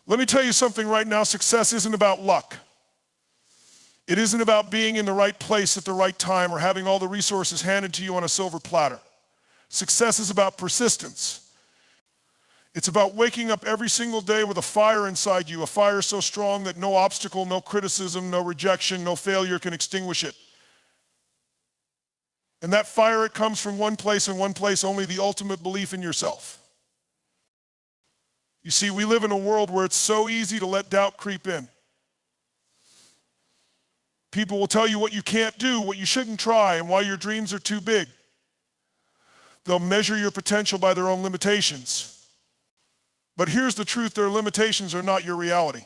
Let me tell you something right now. Success isn't about luck. It isn't about being in the right place at the right time or having all the resources handed to you on a silver platter. Success is about persistence. It's about waking up every single day with a fire inside you, a fire so strong that no obstacle, no criticism, no rejection, no failure can extinguish it. And that fire, it comes from one place and one place only: the ultimate belief in yourself. You see, we live in a world where it's so easy to let doubt creep in. People will tell you what you can't do, what you shouldn't try, and why your dreams are too big. They'll measure your potential by their own limitations. But here's the truth: their limitations are not your reality.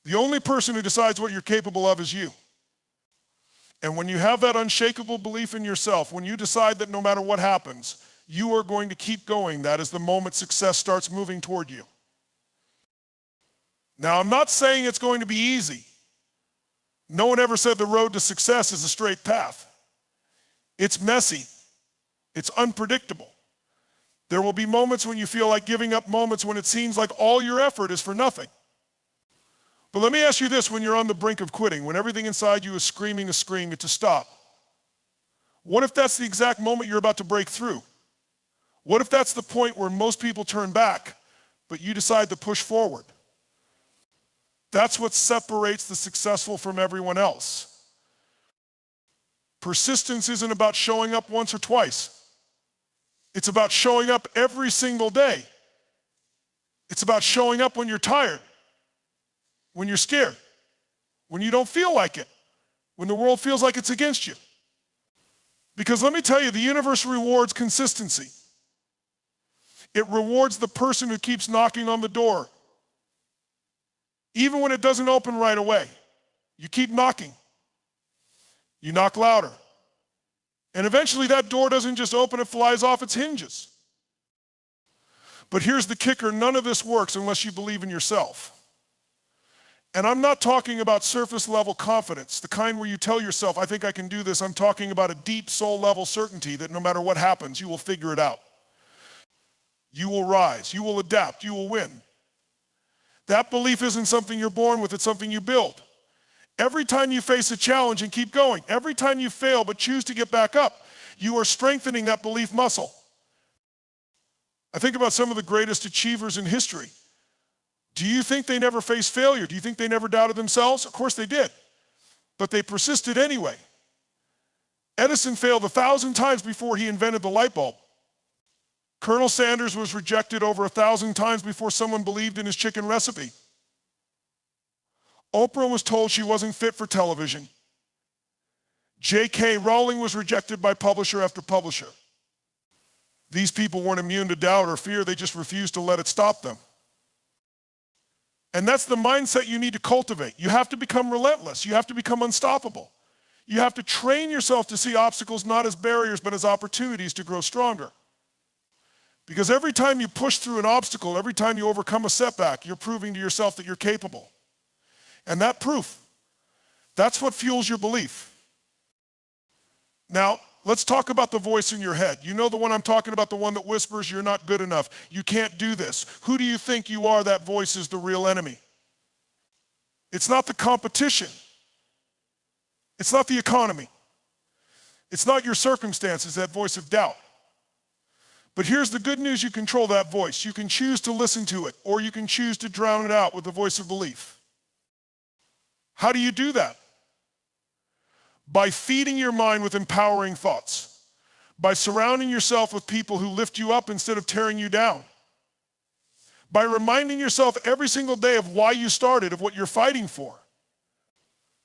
The only person who decides what you're capable of is you. And when you have that unshakable belief in yourself, when you decide that no matter what happens, you are going to keep going, that is the moment success starts moving toward you. Now, I'm not saying it's going to be easy. No one ever said the road to success is a straight path. It's messy. It's unpredictable. There will be moments when you feel like giving up, moments when it seems like all your effort is for nothing. But let me ask you this: when you're on the brink of quitting, when everything inside you is screaming to scream to stop, what if that's the exact moment you're about to break through? What if that's the point where most people turn back, but you decide to push forward? That's what separates the successful from everyone else. Persistence isn't about showing up once or twice. It's about showing up every single day. It's about showing up when you're tired, when you're scared, when you don't feel like it, when the world feels like it's against you. Because let me tell you, the universe rewards consistency. It rewards the person who keeps knocking on the door. Even when it doesn't open right away, you keep knocking. You knock louder. And eventually that door doesn't just open, it flies off its hinges. But here's the kicker: none of this works unless you believe in yourself. And I'm not talking about surface level confidence, the kind where you tell yourself, I think I can do this. I'm talking about a deep soul level certainty that no matter what happens, you will figure it out. You will rise, you will adapt, you will win. That belief isn't something you're born with, it's something you build. Every time you face a challenge and keep going, every time you fail but choose to get back up, you are strengthening that belief muscle. I think about some of the greatest achievers in history. Do you think they never faced failure? Do you think they never doubted themselves? Of course they did, but they persisted anyway. Edison failed 1,000 times before he invented the light bulb. Colonel Sanders was rejected over 1,000 times before someone believed in his chicken recipe. Oprah was told she wasn't fit for television. J.K. Rowling was rejected by publisher after publisher. These people weren't immune to doubt or fear, they just refused to let it stop them. And that's the mindset you need to cultivate. You have to become relentless. You have to become unstoppable. You have to train yourself to see obstacles not as barriers, but as opportunities to grow stronger. Because every time you push through an obstacle, every time you overcome a setback, you're proving to yourself that you're capable. And that proof, that's what fuels your belief. Now, let's talk about the voice in your head. You know the one I'm talking about, the one that whispers, you're not good enough, you can't do this. Who do you think you are? That voice is the real enemy. It's not the competition. It's not the economy. It's not your circumstances, that voice of doubt. But here's the good news: you control that voice. You can choose to listen to it, or you can choose to drown it out with the voice of belief. How do you do that? By feeding your mind with empowering thoughts, by surrounding yourself with people who lift you up instead of tearing you down, by reminding yourself every single day of why you started, of what you're fighting for.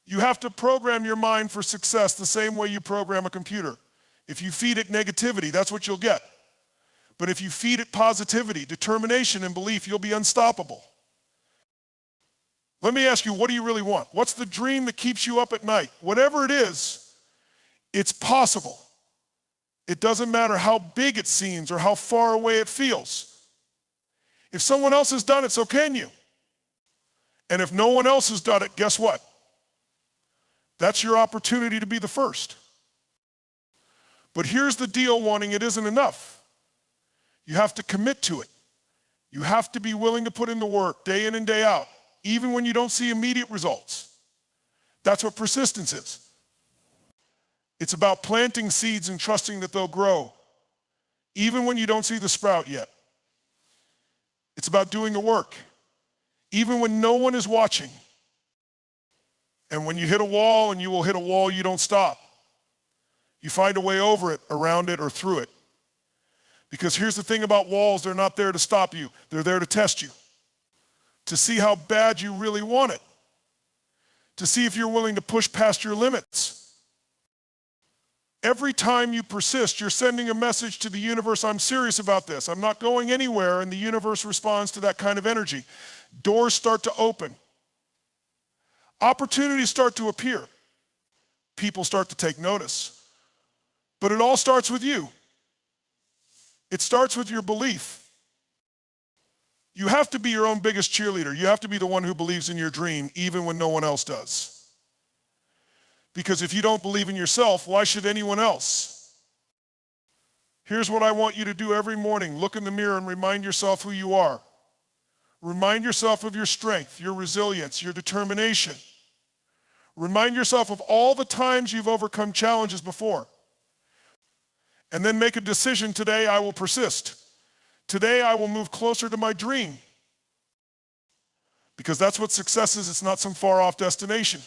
You have to program your mind for success the same way you program a computer. If you feed it negativity, that's what you'll get. But if you feed it positivity, determination, and belief, you'll be unstoppable. Let me ask you, what do you really want? What's the dream that keeps you up at night? Whatever it is, it's possible. It doesn't matter how big it seems or how far away it feels. If someone else has done it, so can you. And if no one else has done it, guess what? That's your opportunity to be the first. But here's the deal: wanting it isn't enough. You have to commit to it. You have to be willing to put in the work day in and day out, even when you don't see immediate results. That's what persistence is. It's about planting seeds and trusting that they'll grow, even when you don't see the sprout yet. It's about doing the work, even when no one is watching. And when you hit a wall, and you will hit a wall, you don't stop. You find a way over it, around it, or through it. Because here's the thing about walls, they're not there to stop you. They're there to test you, to see how bad you really want it, to see if you're willing to push past your limits. Every time you persist, you're sending a message to the universe, I'm serious about this. I'm not going anywhere, and the universe responds to that kind of energy. Doors start to open. Opportunities start to appear. People start to take notice. But it all starts with you. It starts with your belief. You have to be your own biggest cheerleader. You have to be the one who believes in your dream, even when no one else does. Because if you don't believe in yourself, why should anyone else? Here's what I want you to do every morning. Look in the mirror and remind yourself who you are. Remind yourself of your strength, your resilience, your determination. Remind yourself of all the times you've overcome challenges before. And then make a decision today, I will persist. Today I will move closer to my dream. Because that's what success is. It's not some far off destination.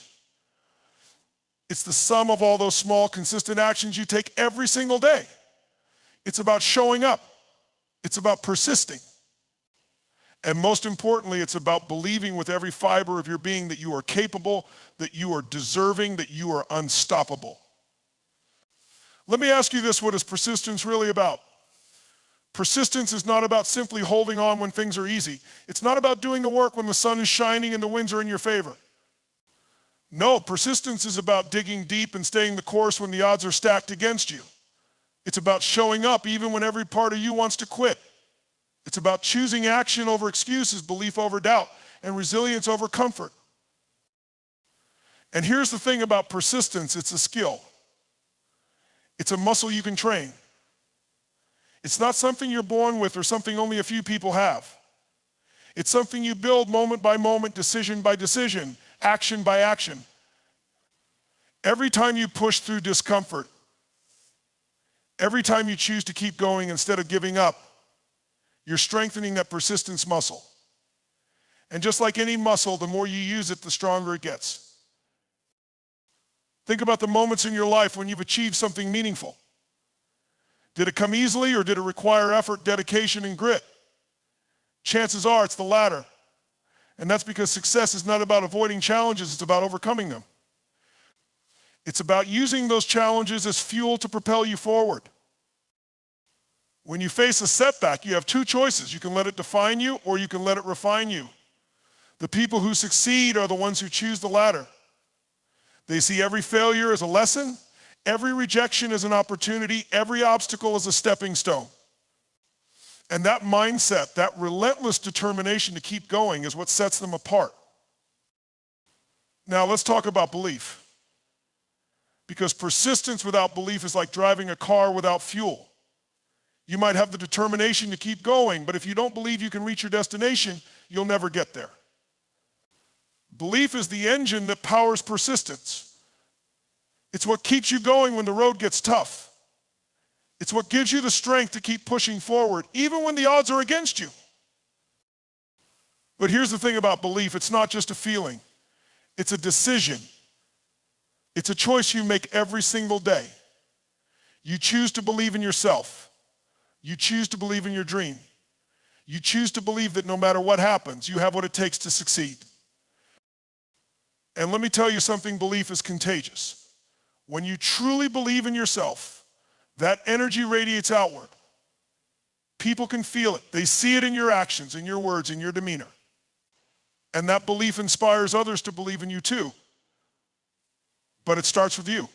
It's the sum of all those small, consistent actions you take every single day. It's about showing up. It's about persisting. And most importantly, it's about believing with every fiber of your being that you are capable, that you are deserving, that you are unstoppable. Let me ask you this, what is persistence really about? Persistence is not about simply holding on when things are easy. It's not about doing the work when the sun is shining and the winds are in your favor. No, persistence is about digging deep and staying the course when the odds are stacked against you. It's about showing up even when every part of you wants to quit. It's about choosing action over excuses, belief over doubt, and resilience over comfort. And here's the thing about persistence, it's a skill. It's a muscle you can train. It's not something you're born with or something only a few people have. It's something you build moment by moment, decision by decision, action by action. Every time you push through discomfort, every time you choose to keep going instead of giving up, you're strengthening that persistence muscle. And just like any muscle, the more you use it, the stronger it gets. Think about the moments in your life when you've achieved something meaningful. Did it come easily or did it require effort, dedication, and grit? Chances are it's the latter. And that's because success is not about avoiding challenges, it's about overcoming them. It's about using those challenges as fuel to propel you forward. When you face a setback, you have two choices. You can let it define you or you can let it refine you. The people who succeed are the ones who choose the latter. They see every failure as a lesson, every rejection as an opportunity, every obstacle as a stepping stone. And that mindset, that relentless determination to keep going is what sets them apart. Now let's talk about belief. Because persistence without belief is like driving a car without fuel. You might have the determination to keep going, but if you don't believe you can reach your destination, you'll never get there. Belief is the engine that powers persistence. It's what keeps you going when the road gets tough. It's what gives you the strength to keep pushing forward, even when the odds are against you. But here's the thing about belief, it's not just a feeling. It's a decision. It's a choice you make every single day. You choose to believe in yourself. You choose to believe in your dream. You choose to believe that no matter what happens, you have what it takes to succeed. And let me tell you something, belief is contagious. When you truly believe in yourself, that energy radiates outward. People can feel it. They see it in your actions, in your words, in your demeanor. And that belief inspires others to believe in you too. But it starts with you.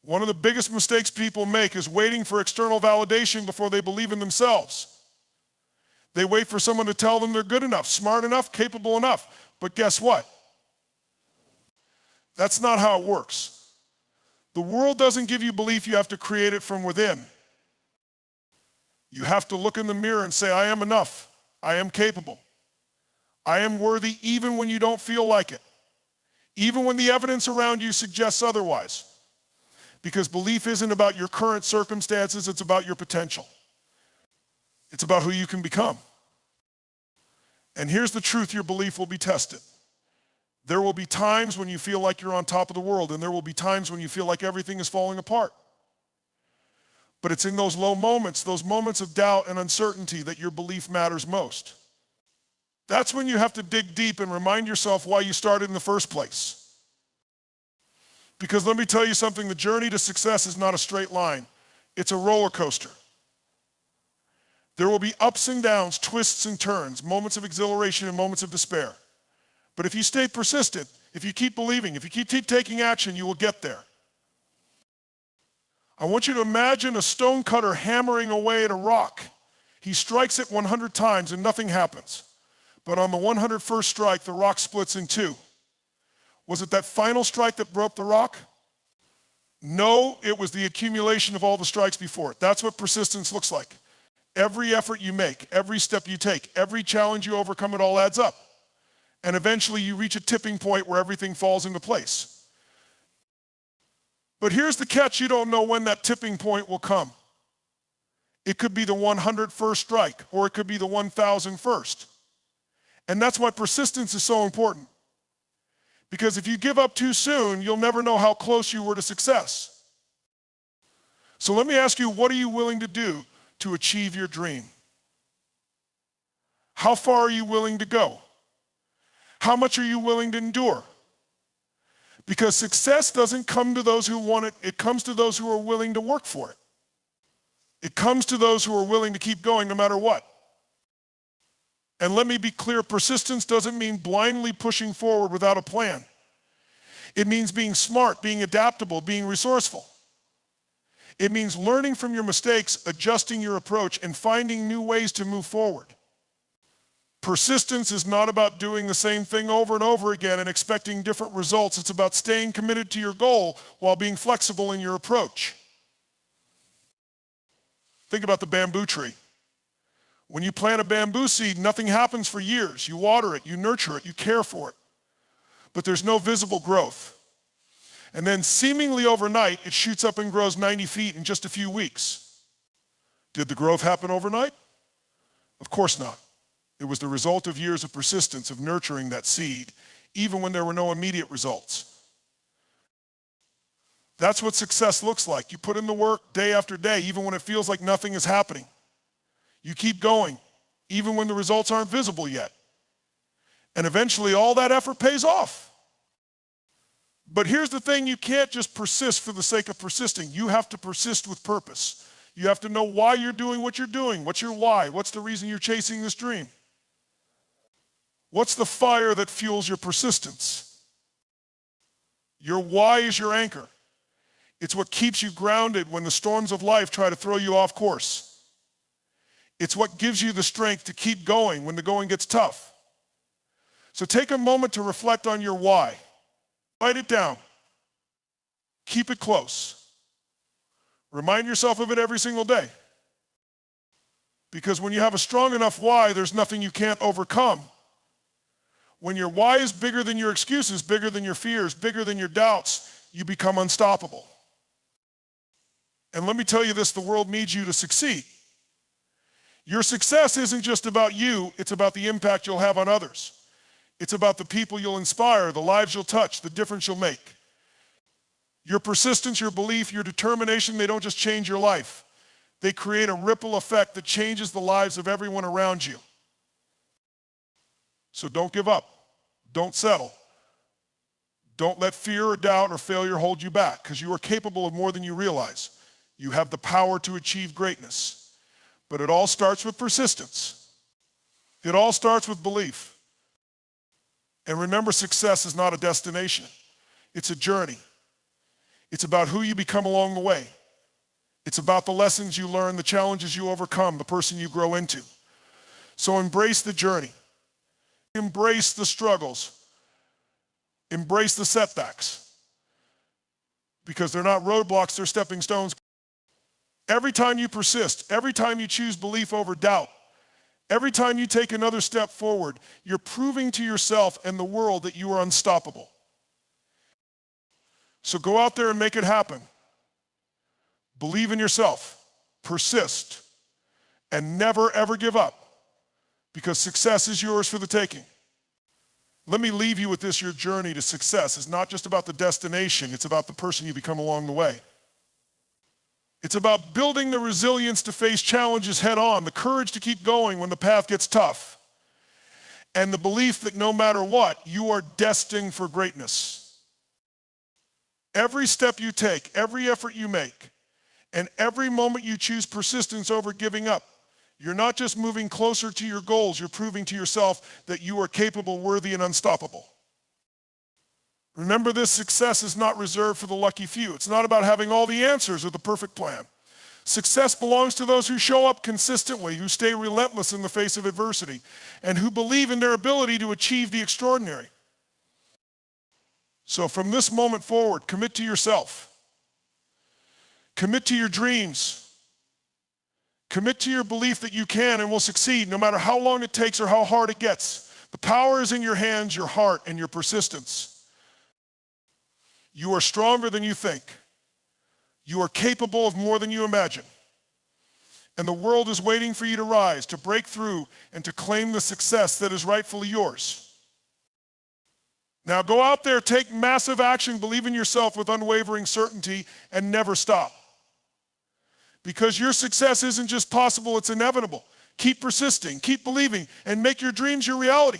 One of the biggest mistakes people make is waiting for external validation before they believe in themselves. They wait for someone to tell them they're good enough, smart enough, capable enough. But guess what? That's not how it works. The world doesn't give you belief, you have to create it from within. You have to look in the mirror and say, I am enough. I am capable. I am worthy even when you don't feel like it. Even when the evidence around you suggests otherwise. Because belief isn't about your current circumstances, it's about your potential. It's about who you can become. And here's the truth, your belief will be tested. There will be times when you feel like you're on top of the world, and there will be times when you feel like everything is falling apart. But it's in those low moments, those moments of doubt and uncertainty, that your belief matters most. That's when you have to dig deep and remind yourself why you started in the first place. Because let me tell you something, the journey to success is not a straight line. It's a roller coaster. There will be ups and downs, twists and turns, moments of exhilaration and moments of despair. But if you stay persistent, if you keep believing, if you keep taking action, you will get there. I want you to imagine a stonecutter hammering away at a rock. He strikes it 100 times and nothing happens. But on the 101st strike, the rock splits in two. Was it that final strike that broke the rock? No, it was the accumulation of all the strikes before it. That's what persistence looks like. Every effort you make, every step you take, every challenge you overcome, it all adds up. And eventually you reach a tipping point where everything falls into place. But here's the catch, you don't know when that tipping point will come. It could be the 101st strike, or it could be the 1001st. And that's why persistence is so important. Because if you give up too soon, you'll never know how close you were to success. So let me ask you, what are you willing to do to achieve your dream? How far are you willing to go? How much are you willing to endure? Because success doesn't come to those who want it, it comes to those who are willing to work for it. It comes to those who are willing to keep going no matter what. And let me be clear, persistence doesn't mean blindly pushing forward without a plan. It means being smart, being adaptable, being resourceful. It means learning from your mistakes, adjusting your approach, and finding new ways to move forward. Persistence is not about doing the same thing over and over again and expecting different results. It's about staying committed to your goal while being flexible in your approach. Think about the bamboo tree. When you plant a bamboo seed, nothing happens for years. You water it, you nurture it, you care for it. But there's no visible growth. And then seemingly overnight, it shoots up and grows 90 feet in just a few weeks. Did the growth happen overnight? Of course not. It was the result of years of persistence, of nurturing that seed, even when there were no immediate results. That's what success looks like. You put in the work day after day, even when it feels like nothing is happening. You keep going, even when the results aren't visible yet. And eventually all that effort pays off. But here's the thing, you can't just persist for the sake of persisting. You have to persist with purpose. You have to know why you're doing what you're doing. What's your why? What's the reason you're chasing this dream? What's the fire that fuels your persistence? Your why is your anchor. It's what keeps you grounded when the storms of life try to throw you off course. It's what gives you the strength to keep going when the going gets tough. So take a moment to reflect on your why. Write it down. Keep it close. Remind yourself of it every single day. Because when you have a strong enough why, there's nothing you can't overcome. When your why is bigger than your excuses, bigger than your fears, bigger than your doubts, you become unstoppable. And let me tell you this, the world needs you to succeed. Your success isn't just about you, it's about the impact you'll have on others. It's about the people you'll inspire, the lives you'll touch, the difference you'll make. Your persistence, your belief, your determination, they don't just change your life. They create a ripple effect that changes the lives of everyone around you. So don't give up. Don't settle. Don't let fear or doubt or failure hold you back, because you are capable of more than you realize. You have the power to achieve greatness. But it all starts with persistence. It all starts with belief. And remember, success is not a destination. It's a journey. It's about who you become along the way. It's about the lessons you learn, the challenges you overcome, the person you grow into. So embrace the journey. Embrace the struggles. Embrace the setbacks. Because they're not roadblocks, they're stepping stones. Every time you persist, every time you choose belief over doubt, every time you take another step forward, you're proving to yourself and the world that you are unstoppable. So go out there and make it happen. Believe in yourself, persist, and never ever give up, because success is yours for the taking. Let me leave you with this: your journey to success is not just about the destination, it's about the person you become along the way. It's about building the resilience to face challenges head on, the courage to keep going when the path gets tough, and the belief that no matter what, you are destined for greatness. Every step you take, every effort you make, and every moment you choose persistence over giving up, you're not just moving closer to your goals, you're proving to yourself that you are capable, worthy, and unstoppable. Remember this: success is not reserved for the lucky few. It's not about having all the answers or the perfect plan. Success belongs to those who show up consistently, who stay relentless in the face of adversity, and who believe in their ability to achieve the extraordinary. So from this moment forward, commit to yourself. Commit to your dreams. Commit to your belief that you can and will succeed no matter how long it takes or how hard it gets. The power is in your hands, your heart, and your persistence. You are stronger than you think. You are capable of more than you imagine. And the world is waiting for you to rise, to break through, and to claim the success that is rightfully yours. Now go out there, take massive action, believe in yourself with unwavering certainty, and never stop. Because your success isn't just possible, it's inevitable. Keep persisting, keep believing, and make your dreams your reality.